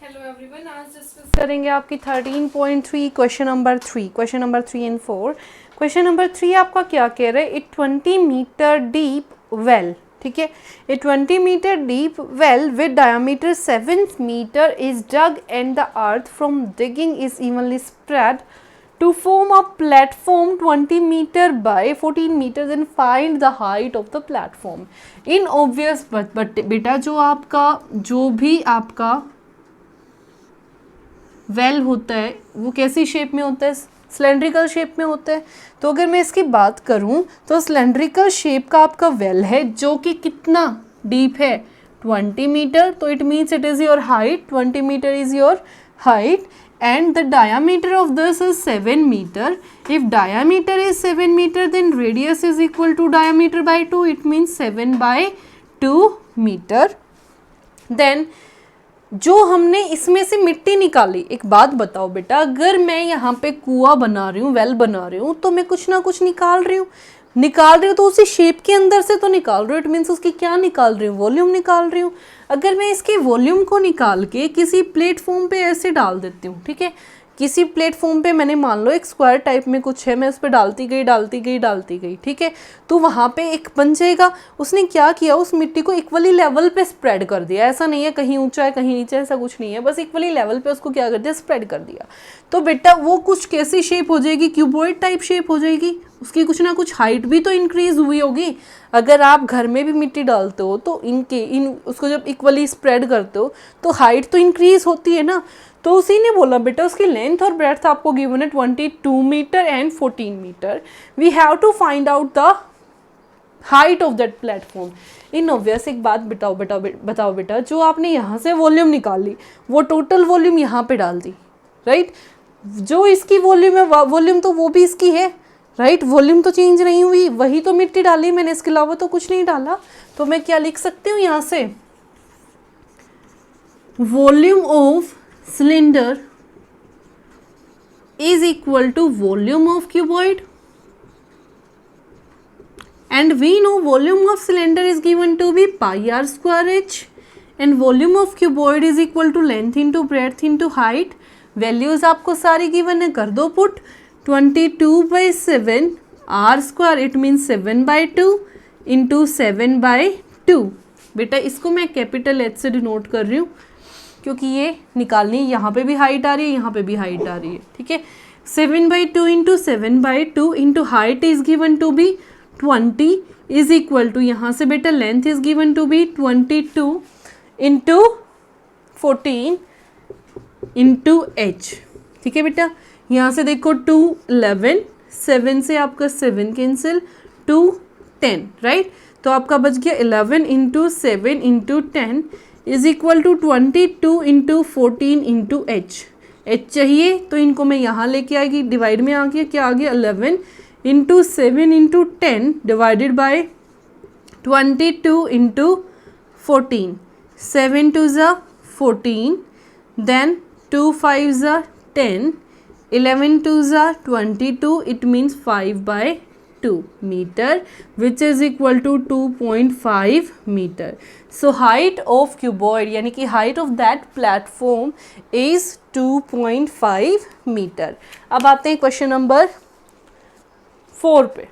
Hello everyone, आज discuss करेंगे आपकी 13.3 question number 3 and 4। Question number 3 आपका क्या कह रहा है? इट 20 मीटर डीप वेल, ठीक है, a 20 metre deep well with diameter 7 metre is dug and the earth from digging is evenly spread to form a platform 20 meter by 14 meter, then find the height of the platform in obvious। but बेटा जो भी आपका well होता है वो कैसी shape में होता है? सिलेंड्रिकल शेप में होता है। तो अगर मैं इसकी बात करूं तो सिलेंड्रिकल शेप का आपका वेल है जो कि कितना डीप है? 20 मीटर। तो it means it is your height, 20 metre is your height and the diameter of this is 7 meter. If diameter is 7 meter then radius is equal to diameter by 2. It means 7 by 2 meter. Then जो हमने इसमें से मिट्टी निकाली, एक बात बताओ बेटा, अगर मैं यहाँ पे कुआं बना रही हूँ, वेल बना रही हूँ, तो मैं कुछ ना कुछ निकाल रही हूँ तो उसी शेप के अंदर से तो निकाल रही हूँ। इट मीन्स उसकी क्या निकाल रही हूँ? वॉल्यूम निकाल रही हूँ। अगर मैं इसकी वॉल्यूम को निकाल के किसी प्लेटफॉर्म पे ऐसे डाल देती हूँ, ठीक है, किसी प्लेटफॉर्म पे मैंने मान लो एक स्क्वायर टाइप में कुछ है, मैं उस पर डालती गई, ठीक है, तो वहाँ पे एक बन जाएगा। उसने क्या किया, उस मिट्टी को इक्वली लेवल पे स्प्रेड कर दिया। ऐसा नहीं है कहीं ऊंचा है कहीं नीचे, ऐसा कुछ नहीं है, बस इक्वली लेवल पे उसको क्या कर दिया? स्प्रेड कर दिया। तो बेटा वो कुछ कैसी शेप हो जाएगी? क्यूबॉइड टाइप शेप हो जाएगी। उसकी कुछ ना कुछ हाइट भी तो इंक्रीज हुई होगी। अगर आप घर में भी मिट्टी डालते हो तो उसको जब इक्वली स्प्रेड करते हो तो हाइट तो इंक्रीज होती है ना। तो उसी ने बोला बेटा उसकी लेंथ और ब्रेड्थ आपको गिवन है 22 metre and 14 metre. We have to find out the height of that platform. In obvious एक बात बताओ बेटा, जो आपने यहाँ से वॉल्यूम निकाली वो टोटल वॉल्यूम यहाँ पे डाल दी, राइट? जो इसकी वॉल्यूम है, वॉल्यूम तो वो भी इसकी है, राइट? वॉल्यूम तो चेंज नहीं हुई, वही तो मिट्टी डाली मैंने, इसके अलावा तो कुछ नहीं डाला। तो मैं क्या लिख सकती हूँ यहाँ से? Volume of cylinder is equal to volume of cuboid, and we know volume of cylinder is given to be pi r square h, and volume of cuboid is equal to length into breadth into height। Values आपको सारी given है, कर दो put. 22/7 r square, it means 7/2 into 7/2। बेटा इसको मैं capital H से denote कर रही हूँ क्योंकि ये निकालनी, यहाँ पे भी हाइट आ रही है, यहाँ पे भी हाइट आ रही है, ठीक है। 7/2 into 7/2 into height is given to be 20 is equal to, यहाँ से बेटा length is given to be 22 into 14 into H, ठीक है बेटा। यहाँ से देखो 2 11, 7 से आपका 7 कैंसिल, 2 10, राइट? तो आपका बच गया 11 into 7 into 10 is equal to 22 into 14 into H चाहिए, तो इनको मैं यहाँ लेके आएगी, डिवाइड में आ गया, क्या आ गया? 11 into 7 into 10 divided by 22 into 14, 7 2 ज़ा 14, देन 2 5 ज़ा 10, 11 2 ज़ा 22, it means 5/2 meter, which is equal to 2.5 meter. So height of cuboid यानी कि height of that platform is 2.5 meter। अब आते हैं क्वेश्चन नंबर 4 पे।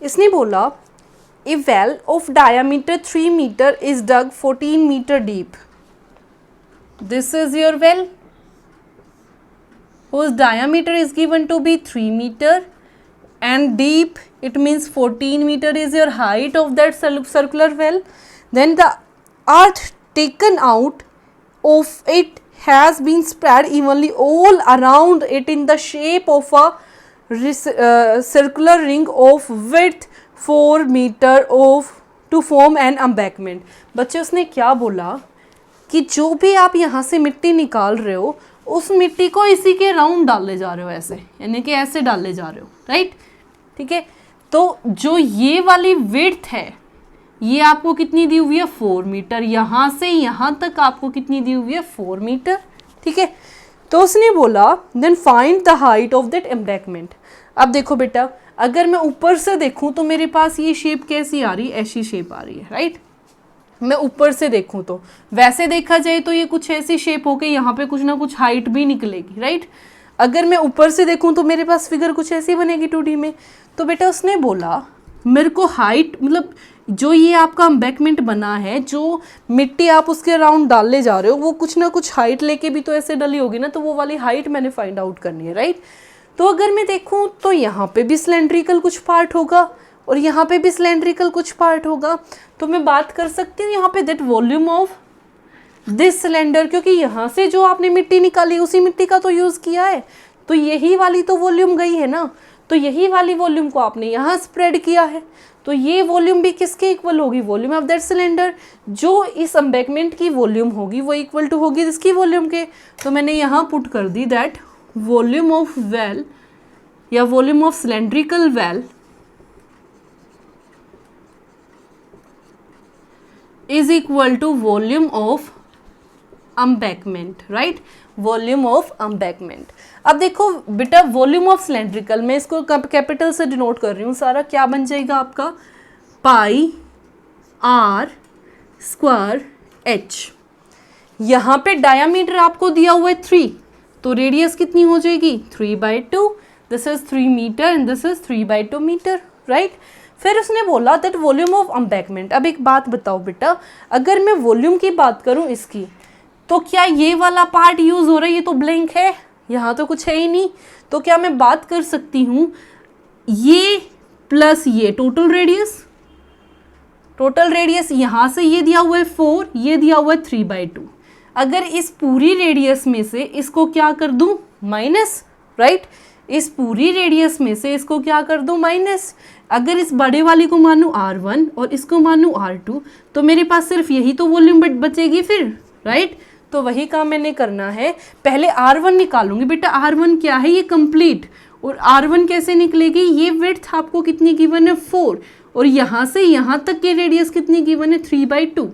इसने बोला A well of diameter 3 meter is dug 14 meter deep. This is your well whose diameter is given to be 3 meter and deep, it means 14 meter is your height of that circular well. Then the earth taken out of it has been spread evenly all around it in the shape of a circular ring of width 4 metre of to form an embankment. बच्चे उसने क्या बोला कि जो भी आप यहाँ से मिट्टी निकाल रहे हो उस मिट्टी को इसी के राउंड डाले जा रहे हो, ऐसे यानी कि ऐसे डाले जा रहे हो, राइट? ठीक है, तो जो ये वाली विड्थ है ये आपको कितनी दी हुई है? 4 मीटर। यहाँ से यहाँ तक आपको कितनी दी हुई है? 4 मीटर, ठीक है। तो उसने बोला then find the height of that embankment. अब देखो बेटा, अगर मैं ऊपर से देखूं तो मेरे पास ये शेप कैसी आ रही है, ऐसी शेप आ रही है, राइट। मैं ऊपर से देखूं तो वैसे देखा जाए तो ये कुछ ऐसी शेप हो गई, यहाँ पे कुछ ना कुछ हाइट भी निकलेगी, राइट। अगर मैं ऊपर से देखूं तो मेरे पास फिगर कुछ ऐसी बनेगी 2D में। तो बेटा उसने बोला मेरे को हाइट, मतलब जो ये आपका एम्बैंकमेंट बना है, जो मिट्टी आप उसके अराउंड डालने जा रहे हो, वो कुछ ना कुछ हाइट लेके भी तो ऐसे डली होगी ना, तो वो वाली हाइट मैंने फाइंड आउट करनी है, राइट। तो अगर मैं देखूं तो यहाँ पे भी सिलेंड्रिकल कुछ पार्ट होगा और यहाँ पे भी सिलेंड्रिकल कुछ पार्ट होगा। तो मैं बात कर सकती हूँ यहाँ पे that volume of this cylinder, क्योंकि यहाँ से जो आपने मिट्टी निकाली उसी मिट्टी का तो यूज़ किया है, तो यही वाली तो वॉल्यूम गई है ना। तो यही वाली वॉल्यूम को आपने यहाँ स्प्रेड किया है, तो ये वॉल्यूम भी किसके इक्वल होगी, वॉल्यूम ऑफ दैट सिलेंडर। जो इस एम्बैंकमेंट की वॉल्यूम होगी वो इक्वल टू होगी इसकी वॉल्यूम के। तो मैंने यहाँ पुट कर दी दैट वॉल्यूम ऑफ वेल या volume of cylindrical well is equal to volume of embankment, right, volume of embankment. अब देखो बेटा, वॉल्यूम ऑफ सिलेंड्रिकल, मैं इसको कैपिटल से डिनोट कर रही हूँ, सारा क्या बन जाएगा आपका, पाई आर स्क्वायर एच। यहाँ पे डायामीटर आपको दिया हुआ है 3, तो रेडियस कितनी हो जाएगी 3/2। This is 3 metre and this is 3/2 metre, right. फिर उसने बोला दैट वॉल्यूम ऑफ एम्बैंकमेंट। अब एक बात बताओ बेटा, अगर मैं वॉल्यूम की बात करूँ इसकी, तो क्या ये वाला पार्ट यूज हो रहा है, ये तो ब्लैंक है, यहाँ तो कुछ है ही नहीं। तो क्या मैं बात कर सकती हूँ ये प्लस ये टोटल रेडियस, टोटल रेडियस यहाँ से ये दिया हुआ है 4, ये दिया हुआ है 3/2। अगर इस पूरी रेडियस में से इसको क्या कर दूं माइनस, राइट, इस पूरी रेडियस में से इसको क्या कर दूं माइनस। अगर इस बड़े वाली को मानूं R1 और इसको मानूं R2, तो मेरे पास सिर्फ यही तो वॉल्यूम बचेगी फिर, राइट। तो वही काम मैंने करना है, पहले R1 निकालूंगी बेटा। R1 क्या है, ये कंप्लीट, और R1 कैसे निकलेगी, ये विड्थ आपको कितनी गिवन है 4, और यहाँ से यहाँ तक की रेडियस कितनी गिवन है 3/2।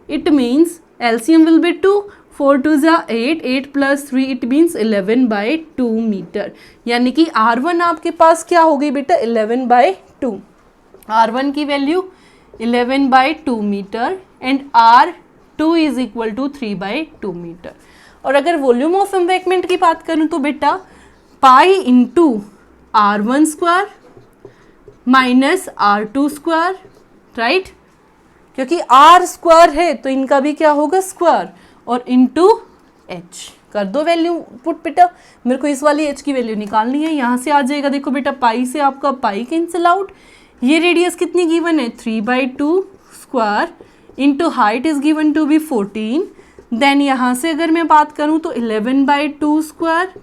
It means LCM will be 2, 4 2 जा 8, 8 + 3 इट मीन्स 11/2 मीटर। यानी कि R1 आपके पास क्या हो गई बेटा 11/2। R1 की value 11/2 metre and R2 is equal to 3/2 metre. और अगर वॉल्यूम ऑफ एम्बैंकमेंट की बात करूं तो बेटा pi into R1 square minus R2 square, right, क्योंकि R स्क्वायर है तो इनका भी क्या होगा स्क्वायर, और इंटू H कर दो वैल्यू पुट बेटा। मेरे को इस वाली H की वैल्यू निकालनी है, यहाँ से आ जाएगा, देखो बेटा पाई से आपका पाई कैंसिल आउट। ये रेडियस कितनी गिवन है 3/2 square into height is given to be 14। Then यहाँ से अगर मैं बात करूँ तो 11/2 square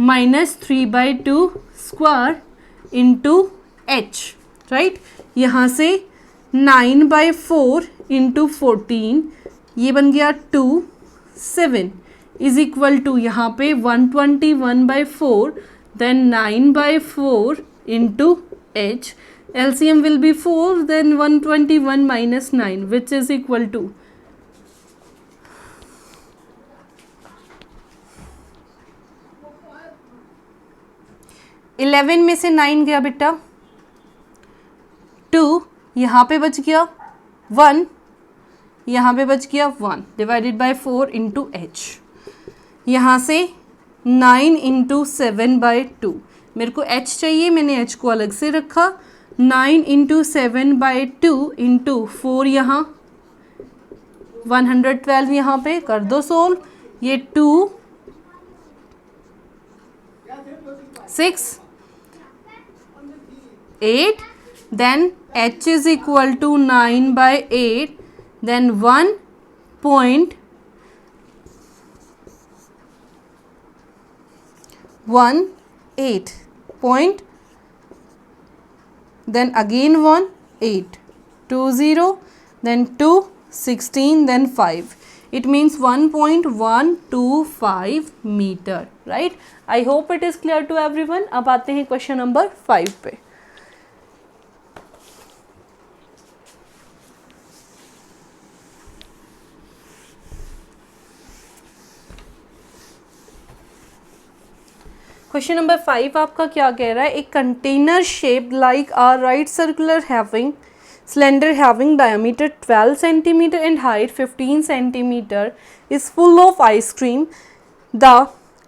minus 3/2 square into H, right. यहाँ से 9/4 इंटू 14, ये बन गया 2 7 इज इक्वल टू यहाँ पे 121/4, then 9/4 into H, LCM will be 4, then 121 minus 9 which is equal to 11 में से 9 गया बेटा 2, यहाँ पे बच गया 1, यहाँ पे बच गया 1 डिवाइडेड बाय 4 इंटू H। यहाँ से 9 इंटू 7/2, मेरे को H चाहिए, मैंने H को अलग से रखा। 9 इंटू 7/2 इंटू 4, यहाँ 112 यहाँ पे कर दो सोल्व। ये 2 6 8, then H is equal to 9/8, then 1.18 then again 1 8 20 then 2 16 then 5, it means 1.125 meter, right. I hope it is clear to everyone. अब आते हैं क्वेश्चन नंबर 5 पे। क्वेश्चन नंबर 5 आपका क्या कह रहा है, एक container shaped like a right circular having slender having diameter 12 centimeter and height 15 centimeter is full of ice cream. The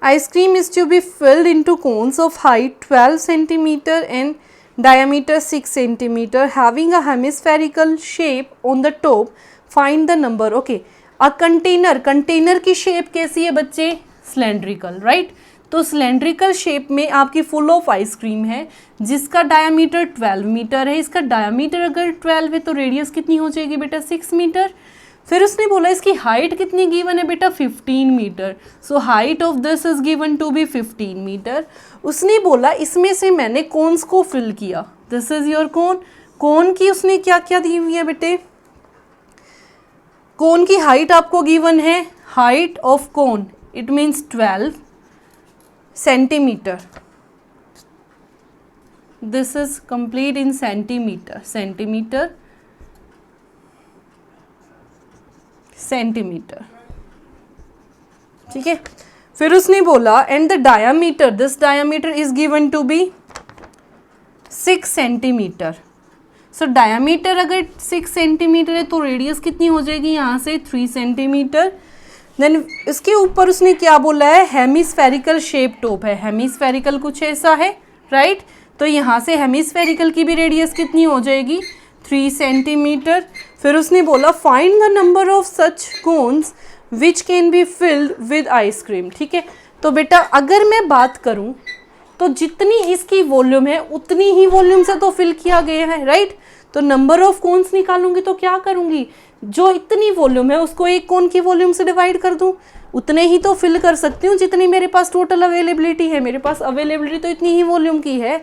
ice cream is to be filled into cones of height 12 centimeter and diameter 6 centimeter having a hemispherical shape on the top. Find the number. Okay, a container की shape कैसी है बच्चे, cylindrical, right? तो cylindrical shape में आपकी full of ice cream है जिसका diameter 12 metre है। इसका डायामीटर अगर 12 है तो रेडियस कितनी हो जाएगी बेटा, 6 मीटर। फिर उसने बोला इसकी हाइट कितनी गिवन है बेटा, 15 metre. So height of this is given to be 15 metre. उसने बोला इसमें से मैंने कोन्स को फिल किया, this is your cone. Cone की उसने क्या क्या दी हुई है बेटे, कोन की हाइट आपको गिवन है, height of cone it means 12 centimetre, this is complete in centimetre, centimetre, centimetre, ठीक है। फिर उसने बोला and the diameter, this diameter is given to be 6 centimetre. So diameter अगर 6 सेंटीमीटर है तो रेडियस कितनी हो जाएगी यहाँ से, 3 सेंटीमीटर। देन इसके ऊपर उसने क्या बोला है, हेमिस्फेरिकल शेप टॉप है, हेमिस्फेरिकल कुछ ऐसा है, राइट। तो यहाँ से हेमिस्फेरिकल की भी रेडियस कितनी हो जाएगी, 3 सेंटीमीटर। फिर उसने बोला find the number of such cones which can be filled with ice cream, ठीक है। तो बेटा अगर मैं बात करूँ तो जितनी इसकी वॉल्यूम है उतनी ही वॉल्यूम से तो फिल किया गया है, राइट। तो नंबर ऑफ कोन्स निकालूंगी तो क्या करूँगी, जो इतनी वॉल्यूम है उसको एक कोन की वॉल्यूम से डिवाइड कर दूं, उतने ही तो फिल कर सकती हूँ जितनी मेरे पास टोटल अवेलेबिलिटी है। मेरे पास अवेलेबिलिटी तो इतनी ही वॉल्यूम की है,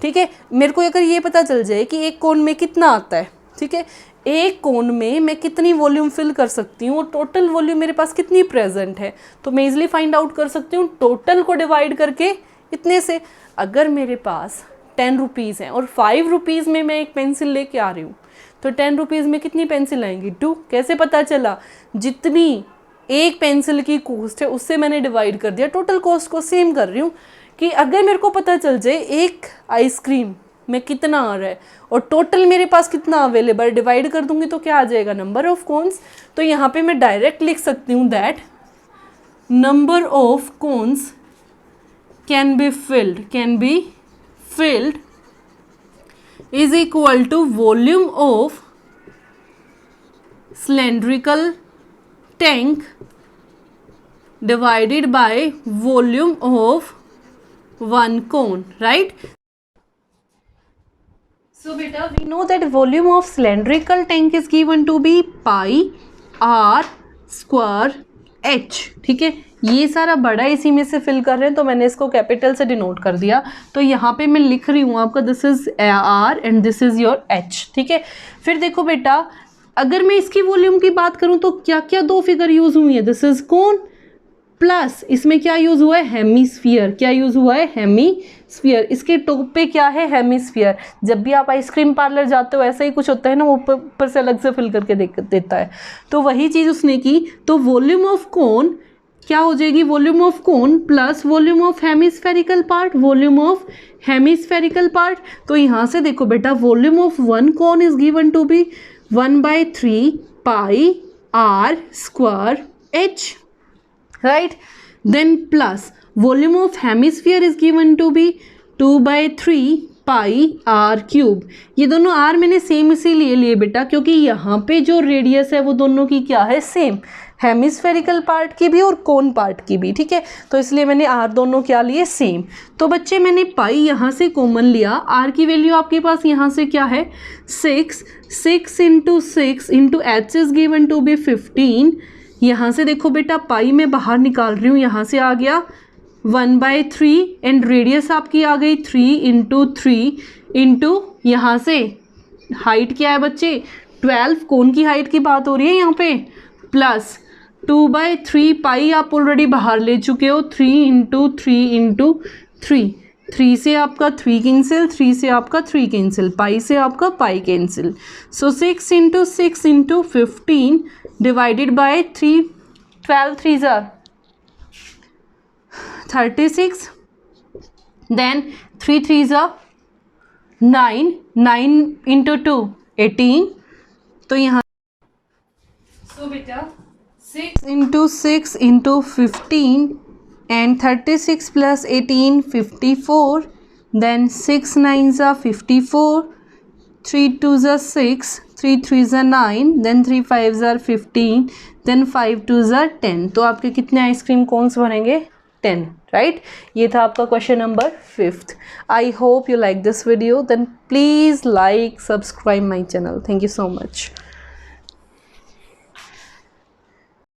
ठीक है। मेरे को अगर ये पता चल जाए कि एक कोन में कितना आता है, ठीक है, एक कोन में मैं कितनी वॉल्यूम फिल कर सकती हूँ और टोटल वॉल्यूम मेरे पास कितनी प्रेजेंट है, तो मैं इजिली फाइंड आउट कर सकती हूँ टोटल को डिवाइड करके इतने से। अगर मेरे पास 10 रुपीज़ हैं और 5 रुपीज़ में मैं एक पेंसिल लेके आ रही हूँ तो 10 रुपीज़ में कितनी पेंसिल आएंगी, 2। कैसे पता चला, जितनी एक पेंसिल की कॉस्ट है उससे मैंने डिवाइड कर दिया, टोटल कॉस्ट को सेम कर रही हूँ। कि अगर मेरे को पता चल जाए एक आइसक्रीम में कितना आ रहा है और टोटल मेरे पास कितना अवेलेबल, डिवाइड कर दूंगी तो क्या आ जाएगा, नंबर ऑफ कोन्स। तो यहाँ पे मैं डायरेक्ट लिख सकती हूँ that number of cones can be filled is equal to volume of cylindrical tank divided by volume of one cone, right? So beta we know that volume of cylindrical tank is given to be pi r square h, ठीक है। ये सारा बड़ा इसी में से fill कर रहे हैं तो मैंने इसको कैपिटल से डिनोट कर दिया। तो यहाँ पे मैं लिख रही हूँ आपका this is R and this is your H, ठीक है। फिर देखो बेटा अगर मैं इसकी वॉल्यूम की बात करूँ तो क्या क्या दो फिगर यूज हुई है, दिस इज कोन प्लस इसमें क्या यूज हुआ है, हेमीस्फीयर। क्या यूज हुआ है, हेमीस्फीयर। इसके टॉप पे क्या है, हेमीस्फीयर। जब भी आप आइसक्रीम पार्लर जाते हो ऐसा ही कुछ होता है ना, वो ऊपर से अलग से फिल करके देता है, तो वही चीज़ उसने की। तो वॉल्यूम ऑफ कोन क्या हो जाएगी, volume of cone plus volume of hemispherical part, volume of hemispherical part. तो यहाँ से देखो बेटा volume of one cone is given to be 1/3 pi R square H, right, then plus volume of hemisphere is given to be 2/3 pi r cube. ये दोनों r मैंने same इसीलिए लिए बेटा क्योंकि यहाँ पे जो रेडियस है वो दोनों की क्या है, सेम, हेमिस्फेरिकल पार्ट की भी और कोन पार्ट की भी, ठीक है। तो इसलिए मैंने r दोनों क्या लिए, सेम। तो बच्चे मैंने पाई यहाँ से कॉमन लिया, r की वैल्यू आपके पास यहाँ से क्या है, 6 × 6 × h is given to be 15। यहाँ से देखो बेटा पाई में बाहर निकाल रही हूँ, यहाँ से आ गया 1/3 एंड रेडियस आपकी आ गई 3 × 3 इंटू यहाँ से हाइट क्या है बच्चे 12, कौन की हाइट की बात हो रही है यहाँ पे, प्लस 2/3 पाई आप ऑलरेडी बाहर ले चुके हो, 3 × 3 × 3, 3 से आपका 3 कैंसिल, 3 से आपका 3 कैंसिल, पाई से आपका pi cancel. So 6 × 6 × 15 divided by 3, 12 3s are 36 देन 3 3 ज़ा 9, 9 इंटू 2 18, तो यहाँ सो बेटा 6 into 6 into 15 and 36 plus 18 54, then 6 9 ज़ा 54, 3 2 ज़ा 6, 3 3 ज़ा 9, देन 3 5 ज़ा 15, देन 5 2 ज़ा 10। तो आपके कितने आइसक्रीम कोन्स बनेंगे? 10, राइट। ये था आपका question number 5th। I hope you like this video, then please like, subscribe my channel. Thank you so much.